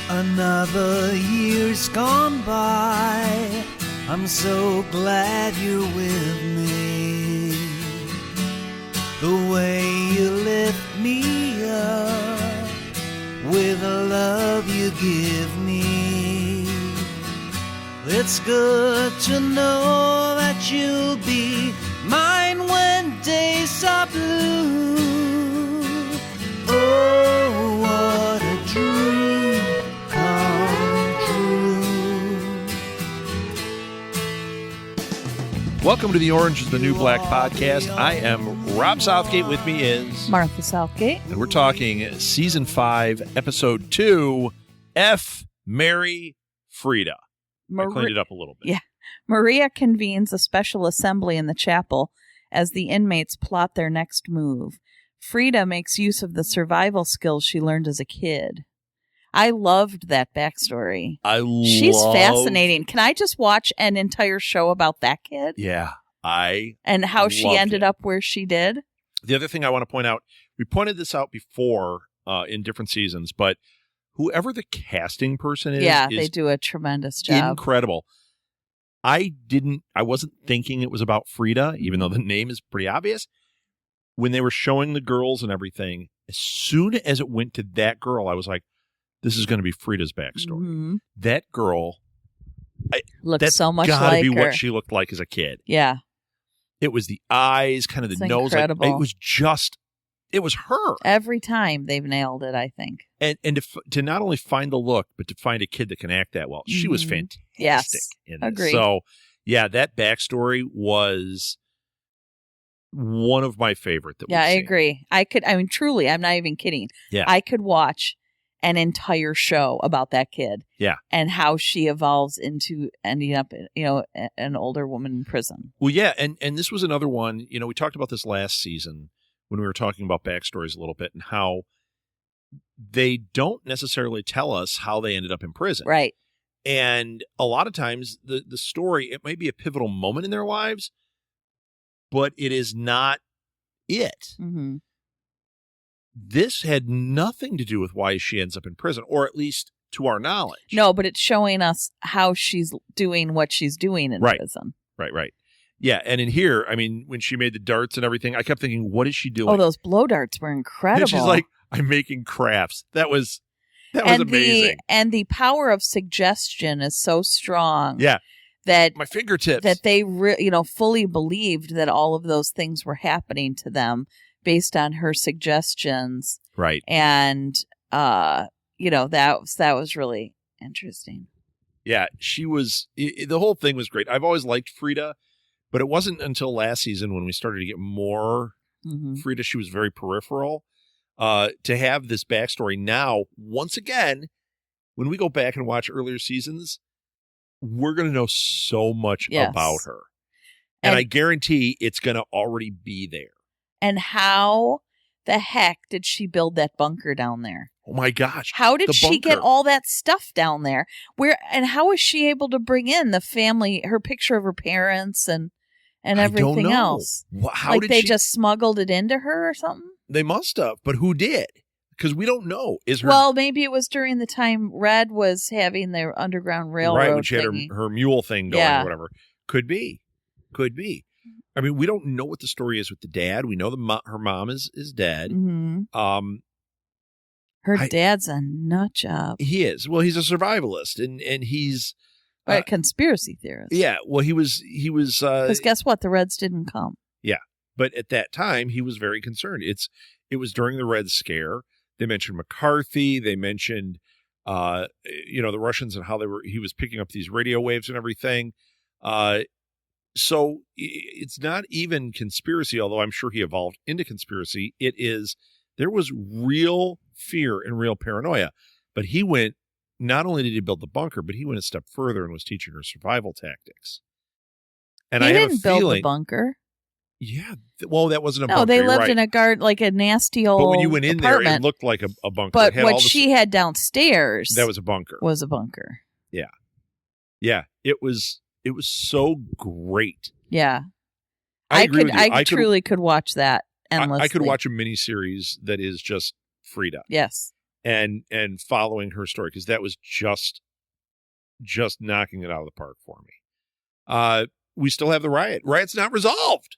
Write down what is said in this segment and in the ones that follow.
Another year's gone by. I'm so glad you're with me. The way you lift me up with the love you give me. It's good to know that you'll be mine when days are blue. Oh, what a dream come true. Welcome to the Orange is the New Black podcast. I am Rob Southgate. With me is Martha Southgate. And we're talking Season 5, Episode 2, F, Marry, Frieda. I cleaned it up a little bit. Yeah. Maria convenes a special assembly in the chapel as the inmates plot their next move. Frieda makes use of the survival skills she learned as a kid. I loved that backstory. She's fascinating. Can I just watch an entire show about that kid? Yeah, and how she ended up where she did? The other thing I want to point out, we pointed this out before in different seasons, but whoever the casting person is, they do a tremendous job. Incredible. I wasn't thinking it was about Frieda, even though the name is pretty obvious. When they were showing the girls and everything, as soon as it went to that girl, I was like, this is going to be Frieda's backstory. Mm-hmm. That girl looks so much like her. That's got to be what she looked like as a kid. Yeah. It was the eyes, kind of the nose. Incredible. It was her. Every time they've nailed it, I think. And to not only find the look, but to find a kid that can act that well. Mm-hmm. She was fantastic in this. Agreed. So, yeah, that backstory was one of my favorite. I agree. Truly, I'm not even kidding. Yeah. I could watch an entire show about that kid. Yeah. And how she evolves into ending up, an older woman in prison. Well, yeah. And this was another one, we talked about this last season when we were talking about backstories a little bit and how they don't necessarily tell us how they ended up in prison. Right. And a lot of times the story, it might be a pivotal moment in their lives, but it is not it. Mm-hmm. This had nothing to do with why she ends up in prison, or at least to our knowledge. No, but it's showing us how she's doing what she's doing in prison. Right. Yeah, and in here, when she made the darts and everything, I kept thinking, what is she doing? Oh, those blow darts were incredible. And she's like, I'm making crafts. That was amazing. And the power of suggestion is so strong. Yeah. That my fingertips. That they fully believed that all of those things were happening to them based on her suggestions. Right. And that was really interesting. Yeah, the whole thing was great. I've always liked Frieda, but it wasn't until last season when we started to get more Frieda. She was very peripheral. To have this backstory now, once again, when we go back and watch earlier seasons, we're going to know so much about her. And I guarantee it's going to already be there. And how the heck did she build that bunker down there? Oh my gosh. How did she get all that stuff down there? And how was she able to bring in the family, her picture of her parents and everything else? How did they just smuggled it into her or something? They must have, but who did? Because we don't know. Well, maybe it was during the time Red was having their Underground Railroad. Right, when she had her mule thing going or whatever. Could be. We don't know what the story is with the dad. We know her mom is dead. Mm-hmm. Her dad's a nut job. He is. Well, he's a survivalist, and he's a conspiracy theorist. Yeah. Well, he was. Because guess what? The Reds didn't come. Yeah, but at that time, he was very concerned. It was during the Red Scare. They mentioned McCarthy. They mentioned, the Russians and how he was picking up these radio waves and everything. So it's not even conspiracy, although I'm sure he evolved into conspiracy. There was real fear and real paranoia. But not only did he build the bunker, but he went a step further and was teaching her survival tactics. And he I have didn't a feeling, build the bunker. Yeah. Well, that wasn't a bunker. No, they lived in a nasty old But when you went in apartment. there, it looked like a bunker. But what she had downstairs that was a bunker. Yeah. Yeah. It was so great. Yeah. I truly could watch that endlessly. I could watch a miniseries that is just Frieda. Yes. and following her story, because that was just knocking it out of the park for me. We still have the riot. Riot's not resolved.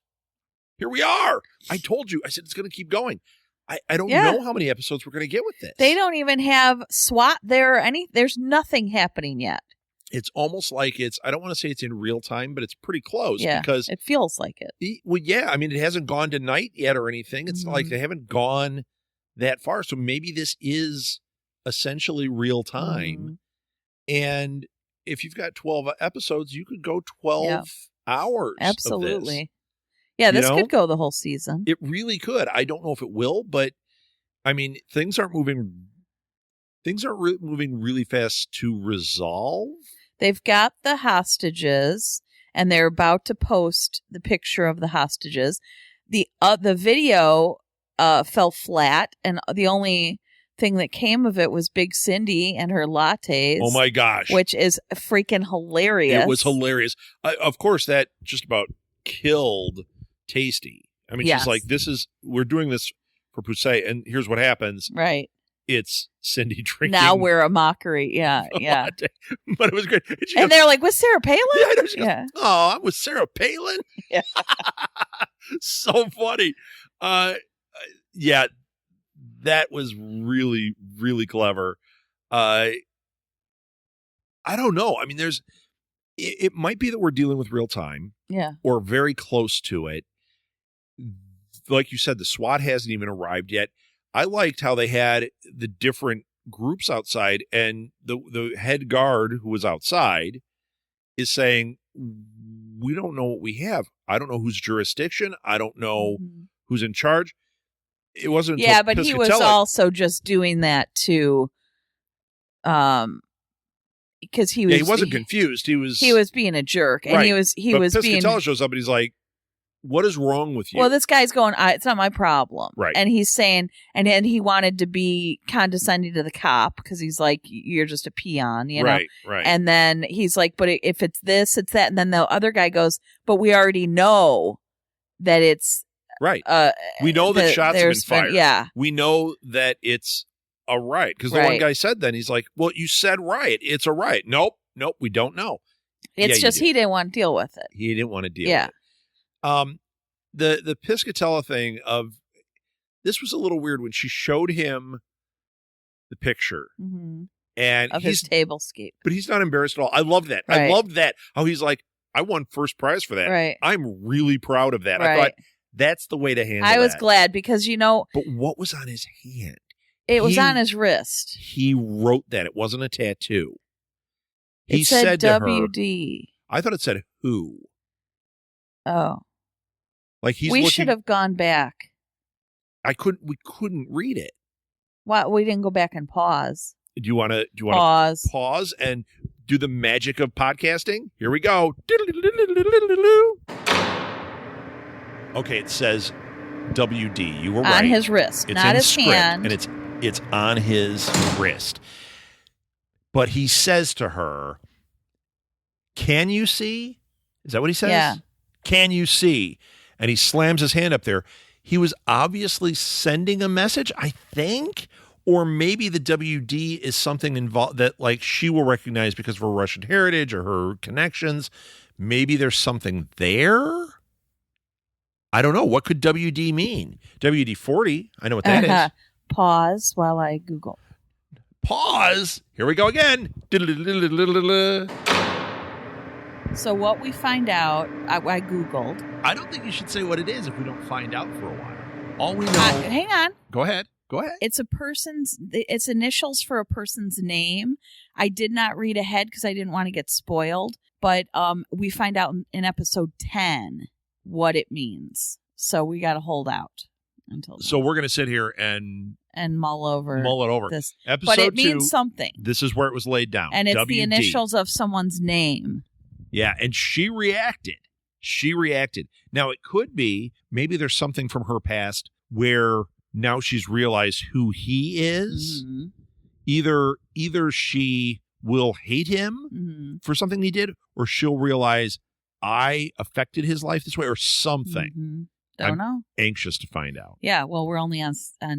Here we are. I told you. I said it's going to keep going. I don't know how many episodes we're going to get with this. They don't even have SWAT there or there's nothing happening yet. It's almost like I don't want to say it's in real time, but it's pretty close. Yeah, because it feels like it. Well, yeah. I mean, it hasn't gone to night yet or anything. It's like they haven't gone that far. So maybe this is essentially real time. And if you've got 12 episodes, you could go 12 hours. Absolutely. Of this. Yeah, this could go the whole season. It really could. I don't know if it will, but I mean, things aren't moving really fast to resolve. They've got the hostages, and they're about to post the picture of the hostages. The video fell flat, and the only thing that came of it was Big Cindy and her lattes. Oh my gosh. Which is freaking hilarious. It was hilarious. Of course, that just about killed Tasty. I mean, she's like, we're doing this for Poussey, and here's what happens. Right. It's Cindy drinking. Now we're a mockery. Yeah. But it was great. And they're like, with Sarah Palin? Yeah. Oh, I'm with Sarah Palin? Yeah. So funny. Yeah, that was really, really clever. I don't know. I mean, it might be that we're dealing with real time. Yeah. Or very close to it. Like you said, the SWAT hasn't even arrived yet. I liked how they had the different groups outside, and the head guard who was outside is saying, we don't know what we have. I don't know whose jurisdiction. I don't know who's in charge. It wasn't until but he was also just doing that to because he wasn't confused. He was being a jerk, and he was Piscatella shows up and he's like, what is wrong with you? Well, this guy's going, it's not my problem. Right. And he's saying, and then he wanted to be condescending to the cop because he's like, you're just a peon, you know? Right. And then he's like, but if it's this, it's that. And then the other guy goes, but we already know that it's. Right. We know that shots have been fired. Yeah. We know that it's a riot. Because the one guy said then, he's like, well, you said riot. It's a riot. Nope, we don't know. It's just he didn't want to deal with it. He didn't want to deal with it. The Piscatella thing of this was a little weird when she showed him the picture and of his tablescape, but he's not embarrassed at all. I love that. Right. I love that. How he's like, I won first prize for that. Right. I'm really proud of that. Right. I thought that's the way to handle it. I was glad because But what was on his hand? It was on his wrist. He wrote that. It wasn't a tattoo. He said WD. I thought it said who. Oh. Like we should have gone back. We couldn't read it. What? We didn't go back and pause. Do you want to pause and do the magic of podcasting? Here we go. Okay, it says WD. You were right. On his wrist, it's not in his script, hand. and it's on his wrist. But he says to her, "Can you see?" Is that what he says? Yeah. Can you see? And he slams his hand up there. He was obviously sending a message, I think, or maybe the WD is something involved that like she will recognize because of her Russian heritage or her connections. Maybe there's something there. I don't know. What could WD mean? WD-40. I know what that is. Pause while I Google. Pause. Here we go again. So what we find out, I Googled. I don't think you should say what it is if we don't find out for a while. All we know. Hang on. Go ahead. It's initials for a person's name. I did not read ahead because I didn't want to get spoiled. But we find out in episode 10 what it means. So we got to hold out until then. So we're going to sit here and mull it over this. Episode but it 2, means something. This is where it was laid down. And it's WD. the initials of someone's name. Yeah, and she reacted. Now, it could be, maybe there's something from her past where now she's realized who he is. Mm-hmm. Either she will hate him for something he did, or she'll realize I affected his life this way or something. Don't know. Anxious to find out. Yeah, well, we're only on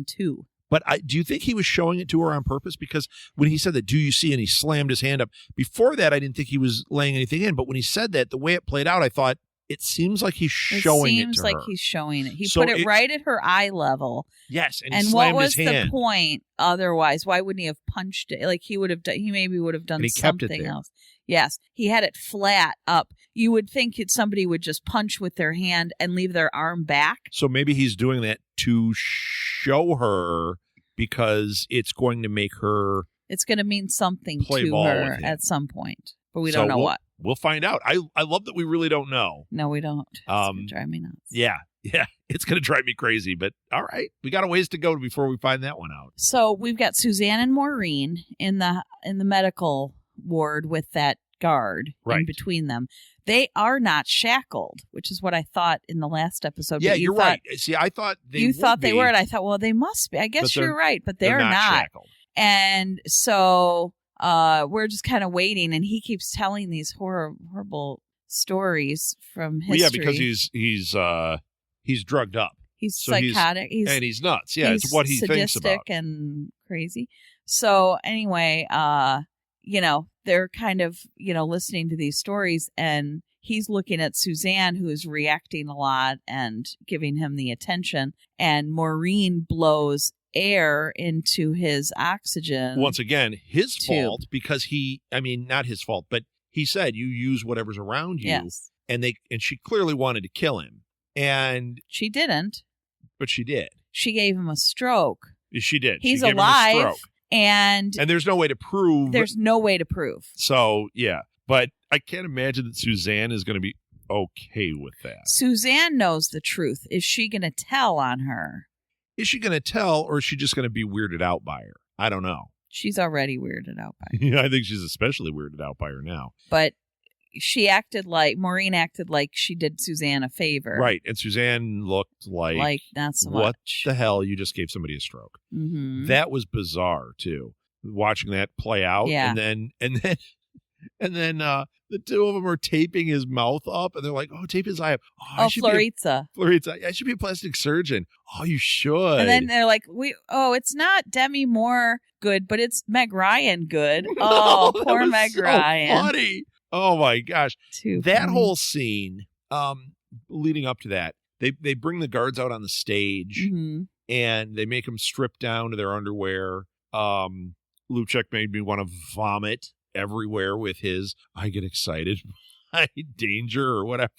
2. But do you think he was showing it to her on purpose? Because when he said that, do you see? And he slammed his hand up. Before that, I didn't think he was laying anything in. But when he said that, the way it played out, I thought, it seems like he's showing it to her. It seems like he's showing it. He put it right at her eye level. Yes, and he slammed what was his hand. The point otherwise? Why wouldn't he have punched it? Like he would have done, he maybe would have done something else. Yes, he had it flat up. You would think somebody would just punch with their hand and leave their arm back. So maybe he's doing that to show her because it's going to make her. It's going to mean something to her at some point, but we don't know what. We'll find out. I love that we really don't know. No, we don't. It's going to drive me nuts. Yeah. It's going to drive me crazy. But all right, we got a ways to go before we find that one out. So we've got Suzanne and Maureen in the medical ward with that guard in between them. They are not shackled, which is what I thought in the last episode. Yeah, you're right. See, I thought they You thought they were, and I thought, well, they must be. I guess you're right, but they're not shackled. And so we're just kind of waiting, and he keeps telling these horrible stories from history. Well, yeah, because he's drugged up. He's psychotic. He's nuts. Yeah, it's what he thinks about. Sadistic and crazy. So anyway, they're kind of, listening to these stories, and he's looking at Suzanne, who is reacting a lot and giving him the attention, and Maureen blows air into his oxygen. Once again, his fault, because not his fault, but he said you use whatever's around you. Yes. And she clearly wanted to kill him. And she didn't. But she did. She gave him a stroke. She did. He's she gave alive. him a stroke. And there's no way to prove. There's no way to prove. So, yeah. But I can't imagine that Suzanne is going to be okay with that. Suzanne knows the truth. Is she going to tell on her? Is she going to tell, or is she just going to be weirded out by her? I don't know. She's already weirded out by her. Yeah, I think she's especially weirded out by her now. But Maureen acted like she did Suzanne a favor. Right. And Suzanne looked like not so what much. The hell? You just gave somebody a stroke. Mm-hmm. That was bizarre, too. Watching that play out. Yeah. And then the two of them are taping his mouth up, and they're like, "Oh, tape his eye up." Floritza. I should be a plastic surgeon. Oh, you should. And then they're like, it's not Demi Moore good, but it's Meg Ryan good. Oh, poor Meg Ryan. Funny. Oh my gosh. That funny. whole scene, leading up to that, they bring the guards out on the stage, mm-hmm. and they make them strip down to their underwear. Luchek made me want to vomit everywhere with his I get excited by danger or whatever.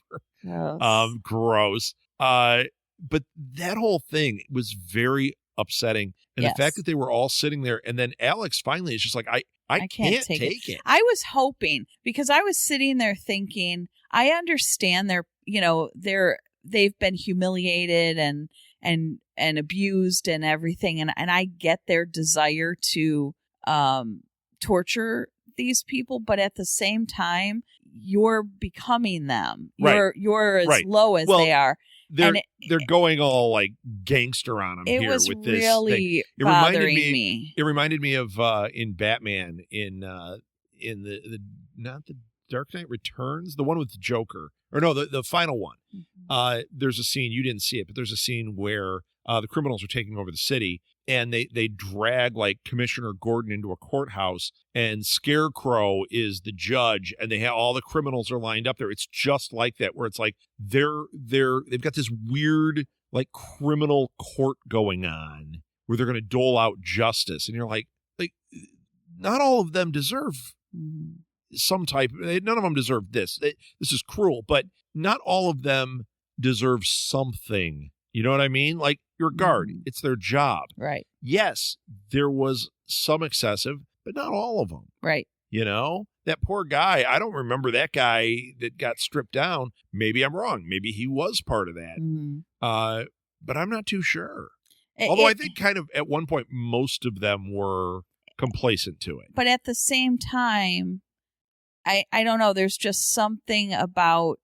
Gross. But that whole thing was very upsetting. And the fact that they were all sitting there, and then Alex finally is just like, I can't take it. I was hoping, because I was sitting there thinking, I understand they've been humiliated and abused and everything, and I get their desire to torture these people, but at the same time, you're becoming them. You're as low as they are. They're going all like gangster on him here with this really thing. bothering me. It reminded me of in Batman in the not the Dark Knight Returns, the one with the Joker, or no, the final one. Mm-hmm. There's a scene, you didn't see it, but there's a scene where the criminals are taking over the city, and they drag like Commissioner Gordon into a courthouse, and Scarecrow is the judge, and they have all the criminals are lined up there. It's just like that, where it's like they've got this weird like criminal court going on where they're going to dole out justice, and you're like not all of them deserve some type. None of them deserve this. This is cruel, but not all of them deserve something. You know what I mean? Like your guard, it's their job. Right. Yes, there was some excessive, but not all of them. Right. You know, that poor guy, I don't remember that guy that got stripped down. Maybe I'm wrong. Maybe he was part of that. Mm-hmm. But I'm not too sure. Although I think kind of at one point, most of them were complacent to it. But at the same time, I don't know. There's just something about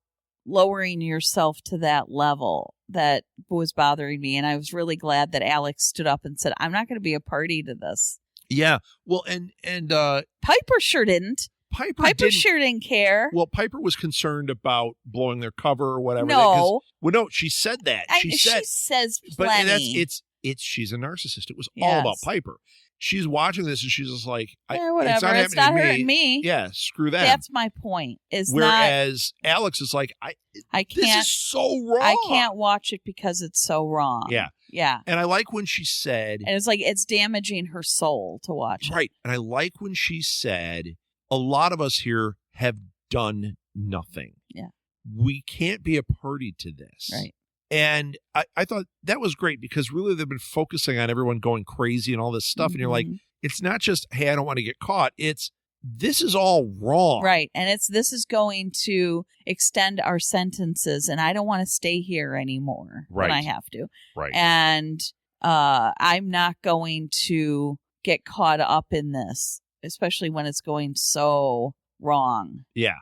lowering yourself to that level that was bothering me, and I was really glad that Alex stood up and said, I'm not going to be a party to this. Yeah. Well, and Piper sure didn't. Piper sure didn't care. Well, Piper was concerned about blowing their cover or whatever. No. No, she said that. She says plenty. But she's a narcissist. It was all Yes. about Piper. She's watching this and she's just like, whatever. It's not hurting me. Yeah, screw that. That's my point. Whereas Alex is like, I can't. This is so wrong. I can't watch it because it's so wrong. Yeah. Yeah. And I like when she said, and it's like it's damaging her soul to watch it. Right. And I like when she said, a lot of us here have done nothing. Yeah. We can't be a party to this. Right. And I thought that was great because really they've been focusing on everyone going crazy and all this stuff. And you're like, it's not just, hey, I don't want to get caught. It's, this is all wrong. Right. And this is going to extend our sentences and I don't want to stay here anymore when I have to. Right. And I'm not going to get caught up in this, especially when it's going so wrong. Yeah.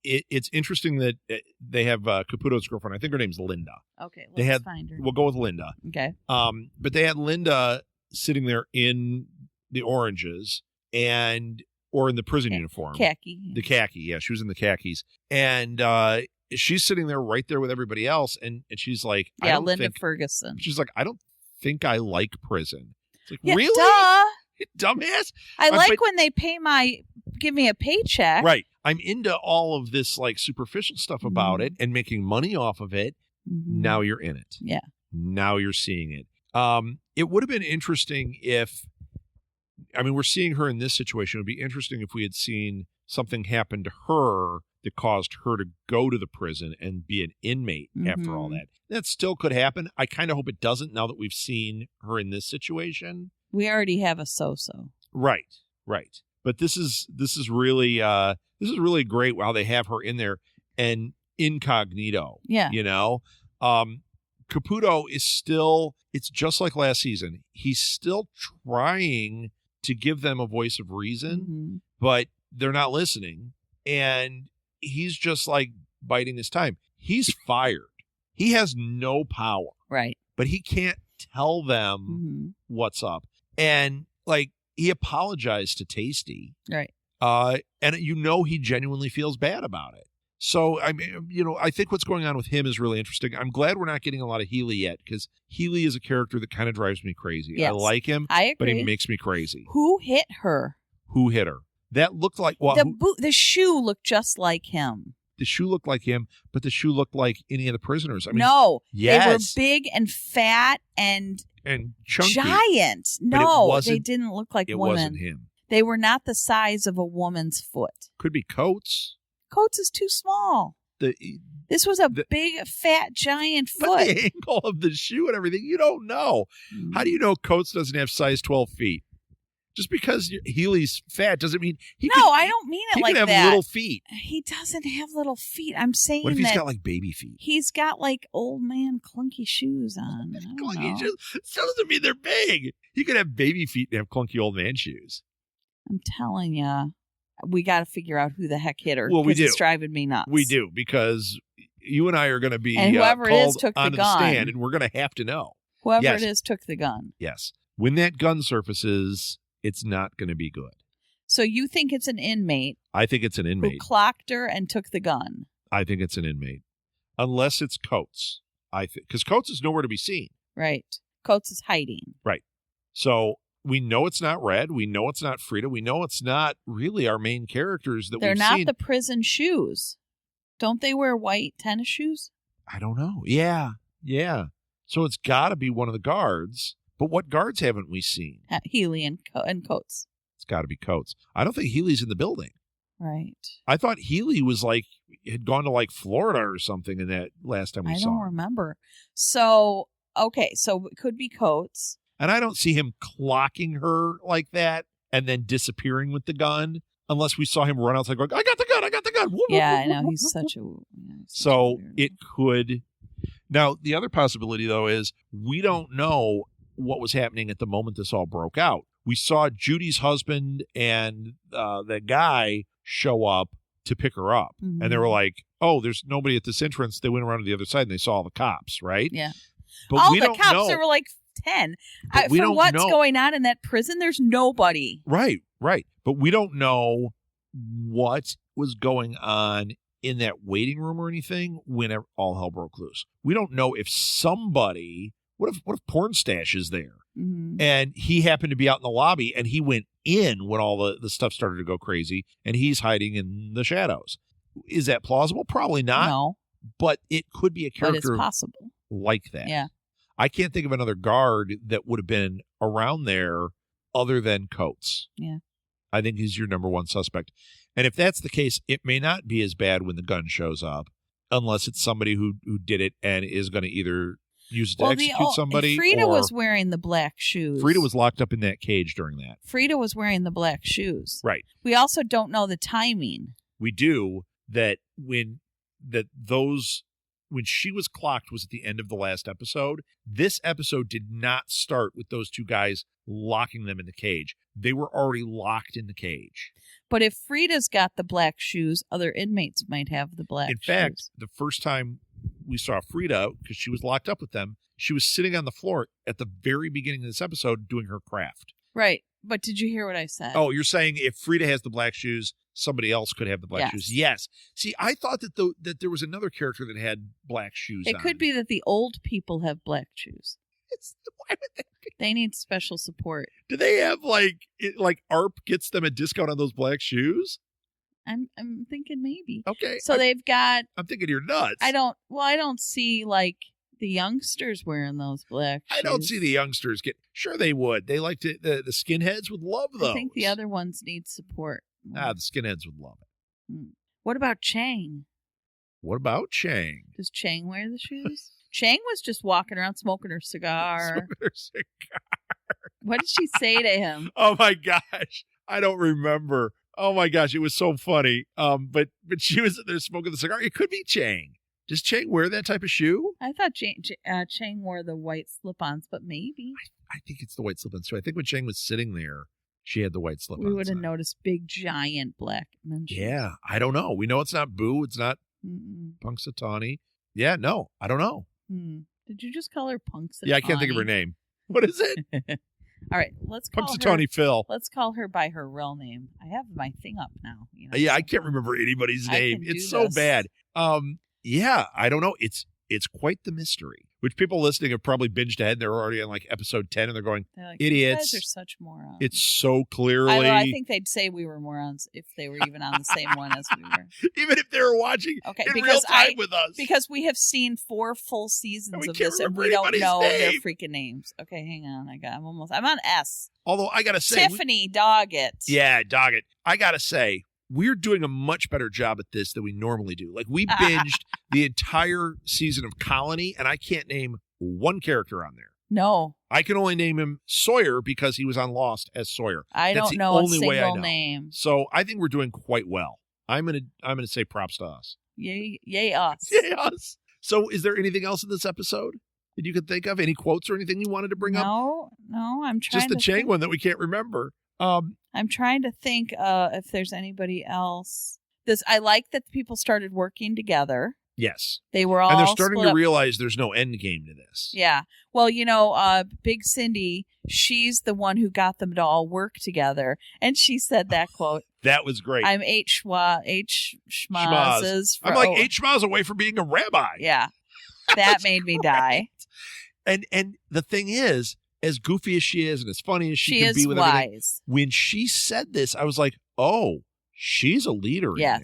It's interesting that they have Caputo's girlfriend. I think her name's Linda. Okay, let's find her. We'll go with Linda. Okay. But they had Linda sitting there in the oranges or in the prison uniform. Khaki. The khaki, yeah. She was in the khakis. And she's sitting there right there with everybody else. And she's like, yeah, Linda Ferguson. She's like, I don't think I like prison. It's like, yeah, really? Duh. Dumbass. I like when they give me a paycheck. Right. I'm into all of this like superficial stuff about it and making money off of it. Now you're in it. Yeah. Now you're seeing it. It would have been interesting we're seeing her in this situation. It would be interesting if we had seen something happen to her that caused her to go to the prison and be an inmate after all that. That still could happen. I kind of hope it doesn't now that we've seen her in this situation. We already have a so-so. Right. But this is really great how they have her in there and incognito. Yeah. You know? Caputo is still, it's just like last season. He's still trying to give them a voice of reason, but they're not listening. And he's just like biding his time. He's fired. He has no power. Right. But he can't tell them what's up. And like he apologized to Tasty. Right. And he genuinely feels bad about it. So, I mean, I think what's going on with him is really interesting. I'm glad we're not getting a lot of Healy yet because Healy is a character that kind of drives me crazy. Yes. I like him, I agree. But he makes me crazy. Who hit her? That looked like the shoe looked just like him. The shoe looked like him, but the shoe looked like any of the prisoners. I mean, no, yes. They were big and fat and chunky. Giant. No, they didn't look like women. It wasn't him. They were not the size of a woman's foot. Could be Coates. Coates is too small. This was a big, fat, giant foot. But the angle of the shoe and everything, you don't know. How do you know Coates doesn't have size 12 feet? Just because Healy's fat doesn't mean I don't mean it like that. He can have little feet. He doesn't have little feet. I'm saying what if he's got like baby feet? He's got like old man clunky shoes on. Clunky shoes. Still doesn't mean they're big. You could have baby feet and have clunky old man shoes. I'm telling you, we got to figure out who the heck hit her. Well, we do. It's driving me nuts. We do because you and I are going to be and whoever called it is took onto the gun. stand, and we're going to have to know. Whoever it is took the gun. Yes. When that gun surfaces, it's not going to be good. So you think it's an inmate? I think it's an inmate who clocked her and took the gun. I think it's an inmate, unless it's Coates. Because Coates is nowhere to be seen. Right. Coates is hiding. Right. So we know it's not Red. We know it's not Frieda. We know it's not really our main characters that we've seen. They're not the prison shoes. Don't they wear white tennis shoes? I don't know. Yeah. So it's got to be one of the guards. But what guards haven't we seen? Healy and Coates. It's got to be Coates. I don't think Healy's in the building. Right. I thought Healy had gone to like Florida or something in that last time we saw him. I don't remember. So, okay. So it could be Coates. And I don't see him clocking her like that and then disappearing with the gun unless we saw him run outside going, I got the gun. Whoop, yeah, whoop, I know. Whoop, He's whoop, such whoop. a... So it could... Now, the other possibility, though, is we don't know what was happening at the moment this all broke out. We saw Judy's husband and the guy show up to pick her up. Mm-hmm. And they were like, oh, there's nobody at this entrance. They went around to the other side and they saw all the cops, right? Yeah. But all we the don't cops, know. there were like 10. We for don't what's know. going on in that prison, there's nobody. Right. But we don't know what was going on in that waiting room or anything when all hell broke loose. We don't know if somebody What if Porn Stash is there? Mm-hmm. And he happened to be out in the lobby, and he went in when all the stuff started to go crazy, and he's hiding in the shadows. Is that plausible? Probably not. No. But it could be a character But it's possible. like that. Yeah. I can't think of another guard that would have been around there other than Coates. Yeah. I think he's your number one suspect. And if that's the case, it may not be as bad when the gun shows up, unless it's somebody who did it and is going to either use it to execute somebody. Frieda was wearing the black shoes. Frieda was locked up in that cage during that. Frieda was wearing the black shoes. Right. We also don't know the timing. We do that when she was clocked was at the end of the last episode. This episode did not start with those two guys locking them in the cage. They were already locked in the cage. But if Frieda's got the black shoes, other inmates might have the black shoes. In fact, the first time we saw Frieda, because she was locked up with them, she was sitting on the floor at the very beginning of this episode doing her craft. Right. But did you hear what I said? Oh, you're saying if Frieda has the black shoes, somebody else could have the black shoes. Yes. See, I thought that there was another character that had black shoes on. It could be that the old people have black shoes. Why would that be? They need special support. Do they have like ARP gets them a discount on those black shoes? I'm thinking maybe. Okay. So they've got. I'm thinking you're nuts. I don't see like the youngsters wearing those black shoes. I don't see the youngsters get. Sure, they would. They like to. The skinheads would love those. I think the other ones need support. The skinheads would love it. What about Chang? What about Chang? Does Chang wear the shoes? Chang was just walking around smoking her cigar. Smoking her cigar. What did she say to him? Oh my gosh, I don't remember. Oh my gosh, it was so funny. But she was there smoking the cigar. It could be Chang. Does Chang wear that type of shoe? I thought Chang wore the white slip-ons, but maybe. I think it's the white slip-ons too. I think when Chang was sitting there, she had the white slip-ons. We would have noticed big, giant black men. Yeah, I don't know. We know it's not Boo. It's not Punxsutawney. Yeah, no, I don't know. Did you just call her Punxsutawney? Yeah, I can't think of her name. What is it? All right, let's call Punxsutawney Phil. Let's call her by her real name. I have my thing up now. Yeah, I can't remember anybody's name. It's so bad. Yeah, I don't know. It's quite the mystery. Which people listening have probably binged ahead. They're already on like episode 10, and they're like, idiots. You guys are such morons. It's so clearly. I think they'd say we were morons if they were even on the same one as we were. Even if they were watching in real time with us. Because we have seen 4 full seasons of this, and we don't know their freaking names. Okay, hang on. I'm on S. Although I got to say. Tiffany Doggett. Yeah, Doggett. I got to say, we're doing a much better job at this than we normally do. Like, we binged the entire season of Colony, and I can't name one character on there. No. I can only name him Sawyer because he was on Lost as Sawyer. I don't know a single name. So I think we're doing quite well. I'm gonna say props to us. Yay us. Yay us. So is there anything else in this episode that you could think of? Any quotes or anything you wanted to bring up? No, I'm trying just the Chang one that we can't remember. I'm trying to think if there's anybody else. I like that people started working together. Yes. They were all and they're starting to realize there's no end game to this. Yeah. Well, Big Cindy, she's the one who got them to all work together. And she said that quote. That was great. I'm H schmazes. I'm like 8 schmaz away from being a rabbi. Yeah. That made me die. And the thing is, as goofy as she is and as funny as she can be with wise. Everything, when she said this, I was like, oh, she's a leader in there.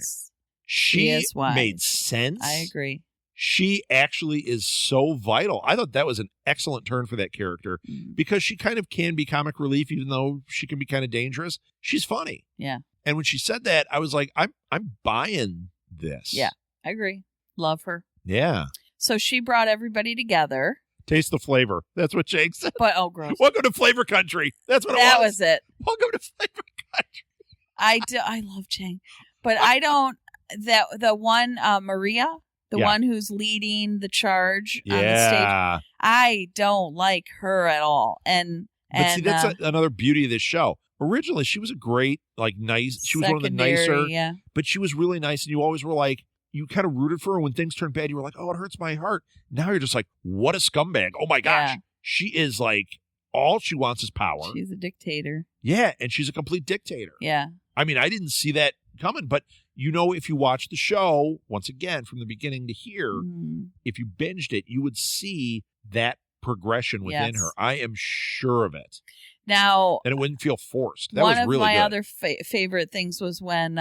She is wise. Made sense. I agree. She actually is so vital. I thought that was an excellent turn for that character because she kind of can be comic relief, even though she can be kind of dangerous. She's funny. Yeah. And when she said that, I was like, I'm buying this. Yeah, I agree. Love her. Yeah. So she brought everybody together. Taste the flavor. That's what Jake said. But gross. Welcome to Flavor Country. That's what that was it. Welcome to Flavor Country. I love Chang, but I don't. The one Maria, one who's leading the charge on the stage. I don't like her at all. But see, that's another beauty of this show. Originally, she was a great, nice. She was one of the nicer. Yeah. But she was really nice, and you always were like, you kind of rooted for her. When things turned bad, you were like, oh, it hurts my heart. Now you're just like, what a scumbag. Oh my gosh. Yeah. She is like, all she wants is power. She's a dictator. Yeah, and she's a complete dictator. Yeah. I mean, I didn't see that coming, but if you watch the show, once again, from the beginning to here, if you binged it, you would see that progression within her. I am sure of it. Now, and it wouldn't feel forced. That one was of really my good. other favorite things was when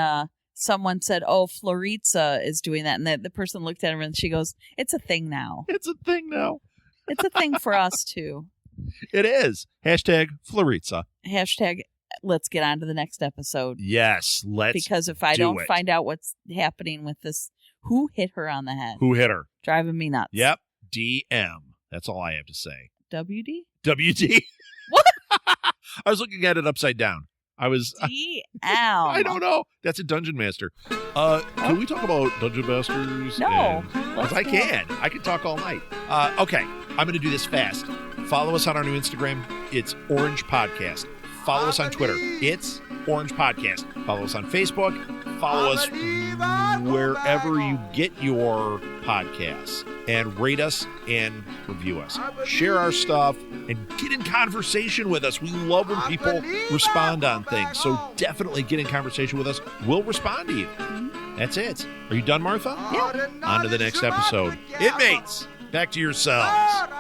someone said, "Oh, Floritza is doing that," and the person looked at her and she goes, "It's a thing now. It's a thing now. It's a thing for us too." It is. Hashtag Floritza. Hashtag let's get on to the next episode. Yes, let's. Because if I don't find out what's happening with this, who hit her on the head? Who hit her? Driving me nuts. Yep. DM. That's all I have to say. WD? WD. What? I was looking at it upside down. I was. DM. I don't know. That's a Dungeon Master. Can we talk about Dungeon Masters? No. Because I can. I can talk all night. Okay. I'm going to do this fast. Follow us on our new Instagram. It's Orange Podcast. Follow us on Twitter. It's Orange Podcast. Follow us on Facebook. Follow us wherever you get your podcasts. And rate us and review us. Share our stuff and get in conversation with us. We love when people respond on things. So definitely get in conversation with us. We'll respond to you. That's it. Are you done, Martha? Yeah. On to the next episode. Inmates, back to yourselves.